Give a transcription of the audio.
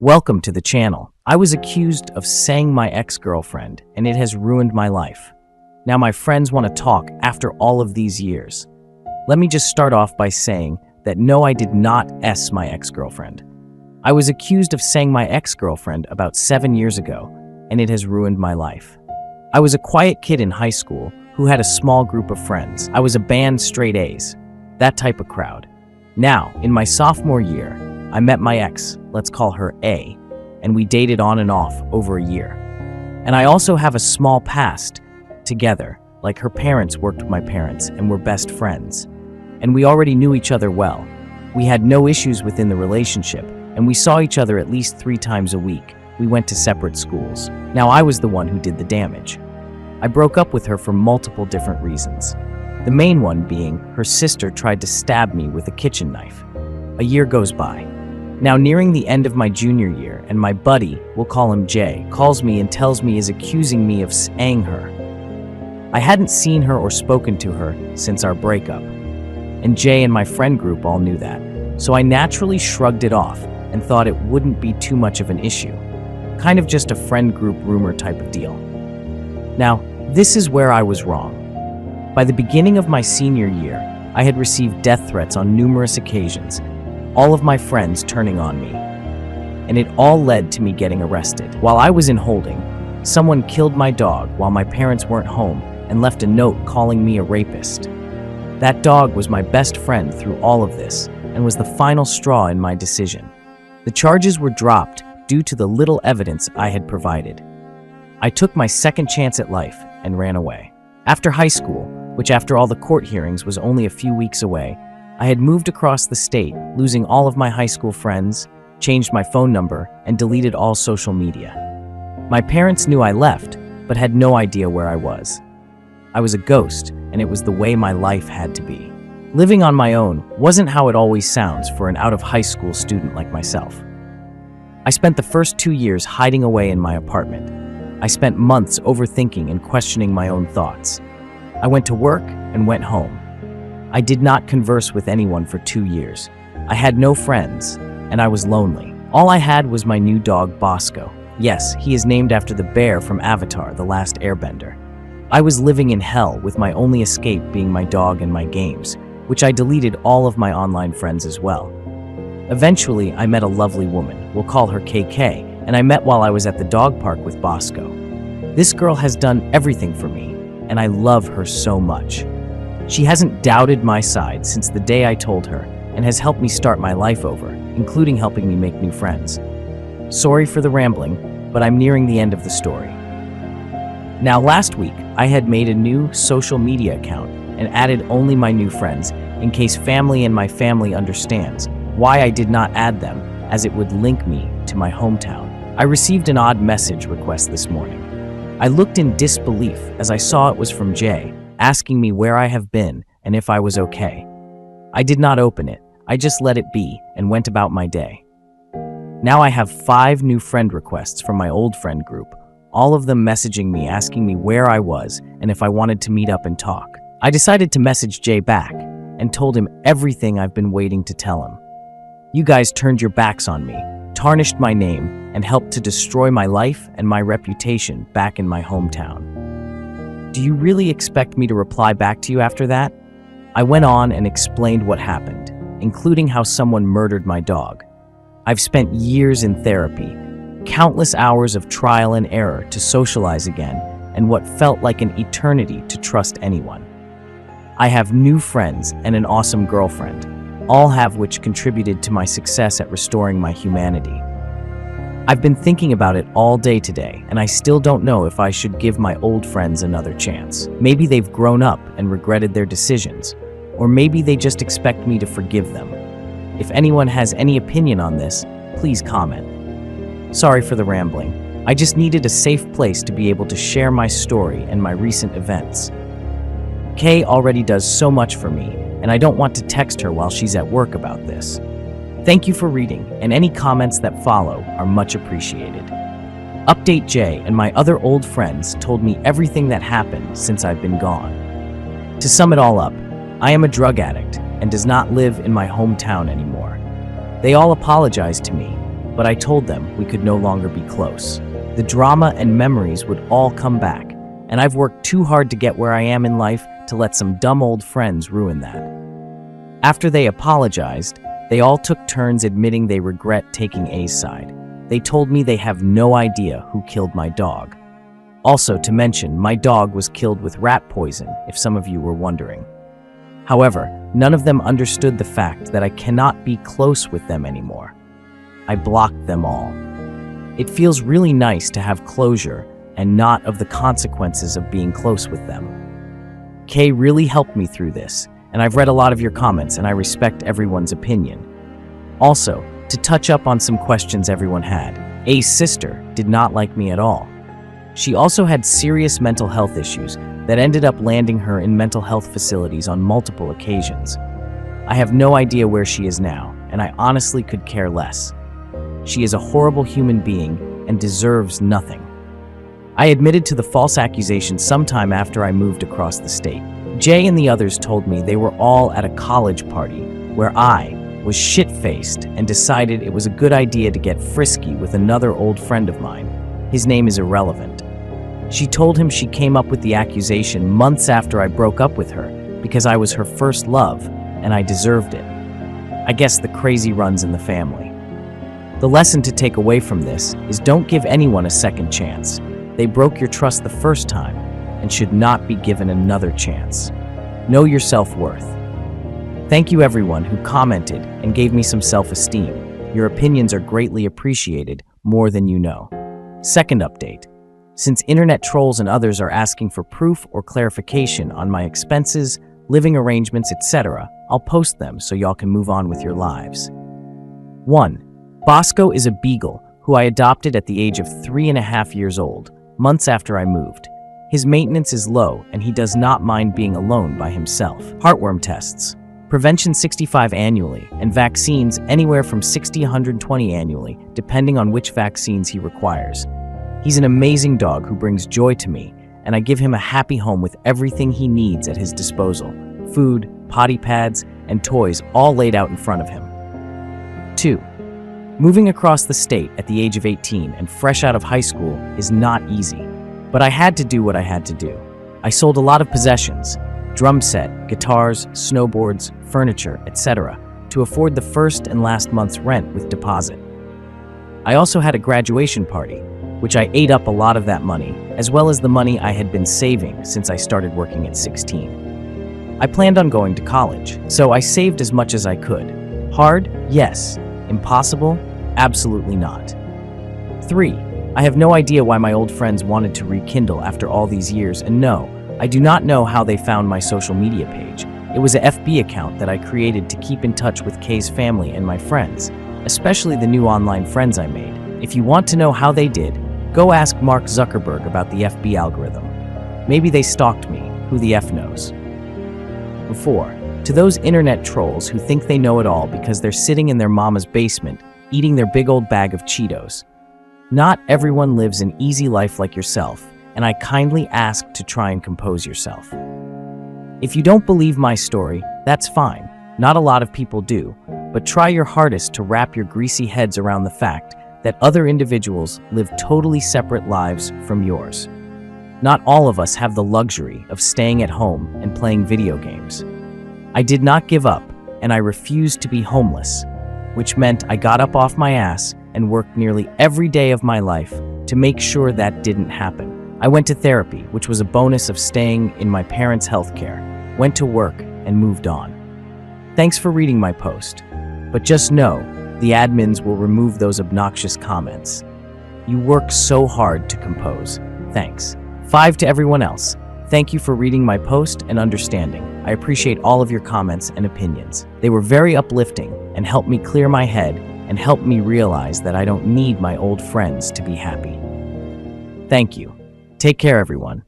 Welcome to the channel. I was accused of saying my ex-girlfriend, and it has ruined my life. Now my friends want to talk after all of these years. Let me just start off by saying that no, I did not S my ex-girlfriend. I was accused of saying my ex-girlfriend about 7 years ago, and it has ruined my life. I was a quiet kid in high school who had a small group of friends. I was a band straight A's, that type of crowd. Now, in my sophomore year, I met my ex, let's call her A, and we dated on and off over a year. And I also have a small past together, like her parents worked with my parents and were best friends. And we already knew each other well. We had no issues within the relationship, and we saw each other at least 3 times a week. We went to separate schools. Now I was the one who did the damage. I broke up with her for multiple different reasons. The main one being her sister tried to stab me with a kitchen knife. A year goes by. Now nearing the end of my junior year, and my buddy, we'll call him Jay, calls me and tells me is accusing me of saying her. I hadn't seen her or spoken to her since our breakup, and Jay and my friend group all knew that, so I naturally shrugged it off and thought it wouldn't be too much of an issue. Kind of just a friend group rumor type of deal. Now, this is where I was wrong. By the beginning of my senior year, I had received death threats on numerous occasions, all of my friends turning on me, and it all led to me getting arrested. While I was in holding, someone killed my dog while my parents weren't home and left a note calling me a rapist. That dog was my best friend through all of this and was the final straw in my decision. The charges were dropped due to the little evidence I had provided. I took my second chance at life and ran away. After high school, which after all the court hearings was only a few weeks away, I had moved across the state, losing all of my high school friends, changed my phone number, and deleted all social media. My parents knew I left, but had no idea where I was. I was a ghost, and it was the way my life had to be. Living on my own wasn't how it always sounds for an out-of-high school student like myself. I spent the first 2 years hiding away in my apartment. I spent months overthinking and questioning my own thoughts. I went to work and went home. I did not converse with anyone for 2 years. I had no friends, and I was lonely. All I had was my new dog, Bosco. Yes, he is named after the bear from Avatar, The Last Airbender. I was living in hell with my only escape being my dog and my games, which I deleted all of my online friends as well. Eventually, I met a lovely woman, we'll call her KK, and I met while I was at the dog park with Bosco. This girl has done everything for me, and I love her so much. She hasn't doubted my side since the day I told her and has helped me start my life over, including helping me make new friends. Sorry for the rambling, but I'm nearing the end of the story. Now last week, I had made a new social media account and added only my new friends in case family and my family understands why I did not add them, as it would link me to my hometown. I received an odd message request this morning. I looked in disbelief as I saw it was from Jay, asking me where I have been and if I was okay. I did not open it, I just let it be and went about my day. Now I have 5 new friend requests from my old friend group, all of them messaging me asking me where I was and if I wanted to meet up and talk. I decided to message Jay back and told him everything I've been waiting to tell him. You guys turned your backs on me, tarnished my name, and helped to destroy my life and my reputation back in my hometown. Do you really expect me to reply back to you after that? I went on and explained what happened, including how someone murdered my dog. I've spent years in therapy, countless hours of trial and error to socialize again, and what felt like an eternity to trust anyone. I have new friends and an awesome girlfriend, all have which contributed to my success at restoring my humanity. I've been thinking about it all day today, and I still don't know if I should give my old friends another chance. Maybe they've grown up and regretted their decisions, or maybe they just expect me to forgive them. If anyone has any opinion on this, please comment. Sorry for the rambling. I just needed a safe place to be able to share my story and my recent events. Kay already does so much for me, and I don't want to text her while she's at work about this. Thank you for reading, and any comments that follow are much appreciated. Update Jay and my other old friends told me everything that happened since I've been gone. To sum it all up, I am a drug addict and does not live in my hometown anymore. They all apologized to me, but I told them we could no longer be close. The drama and memories would all come back, and I've worked too hard to get where I am in life to let some dumb old friends ruin that. After they apologized, they all took turns admitting they regret taking A's side. They told me they have no idea who killed my dog. Also, to mention, my dog was killed with rat poison, if some of you were wondering. However, none of them understood the fact that I cannot be close with them anymore. I blocked them all. It feels really nice to have closure and not of the consequences of being close with them. Kay really helped me through this, and I've read a lot of your comments and I respect everyone's opinion. Also, to touch up on some questions everyone had, A's sister did not like me at all. She also had serious mental health issues that ended up landing her in mental health facilities on multiple occasions. I have no idea where she is now, and I honestly could care less. She is a horrible human being and deserves nothing. I admitted to the false accusation sometime after I moved across the state. Jay and the others told me they were all at a college party where I was shit-faced and decided it was a good idea to get frisky with another old friend of mine. His name is irrelevant. She told him she came up with the accusation months after I broke up with her because I was her first love and I deserved it. I guess the crazy runs in the family. The lesson to take away from this is don't give anyone a second chance. They broke your trust the first time and should not be given another chance. Know your self-worth. Thank you everyone who commented and gave me some self-esteem. Your opinions are greatly appreciated, more than you know. Second update. Since internet trolls and others are asking for proof or clarification on my expenses, living arrangements, etc., I'll post them so y'all can move on with your lives. 1. Bosco is a beagle who I adopted at the age of 3.5 years old, months after I moved. His maintenance is low and he does not mind being alone by himself. Heartworm tests. Prevention 65 annually, and vaccines anywhere from 60 to 120 annually, depending on which vaccines he requires. He's an amazing dog who brings joy to me, and I give him a happy home with everything he needs at his disposal. Food, potty pads, and toys all laid out in front of him. 2. Moving across the state at the age of 18 and fresh out of high school is not easy, but I had to do what I had to do. I sold a lot of possessions, drum set, guitars, snowboards, furniture, etc., to afford the first and last month's rent with deposit. I also had a graduation party, which I ate up a lot of that money, as well as the money I had been saving since I started working at 16. I planned on going to college, so I saved as much as I could. Hard? Yes. Impossible? Absolutely not. 3. I have no idea why my old friends wanted to rekindle after all these years, and no, I do not know how they found my social media page. It was a FB account that I created to keep in touch with Kay's family and my friends, especially the new online friends I made. If you want to know how they did, go ask Mark Zuckerberg about the FB algorithm. Maybe they stalked me, who the F knows. 4. To those internet trolls who think they know it all because they're sitting in their mama's basement, eating their big old bag of Cheetos. Not everyone lives an easy life like yourself, and I kindly ask to try and compose yourself. If you don't believe my story, that's fine. Not a lot of people do, but try your hardest to wrap your greasy heads around the fact that other individuals live totally separate lives from yours. Not all of us have the luxury of staying at home and playing video games. I did not give up, and I refused to be homeless, which meant I got up off my ass and worked nearly every day of my life to make sure that didn't happen. I went to therapy, which was a bonus of staying in my parents' healthcare, went to work, and moved on. Thanks for reading my post, but just know the admins will remove those obnoxious comments. You work so hard to compose. Thanks. 5 to everyone else. Thank you for reading my post and understanding. I appreciate all of your comments and opinions. They were very uplifting and helped me clear my head and helped me realize that I don't need my old friends to be happy. Thank you. Take care, everyone.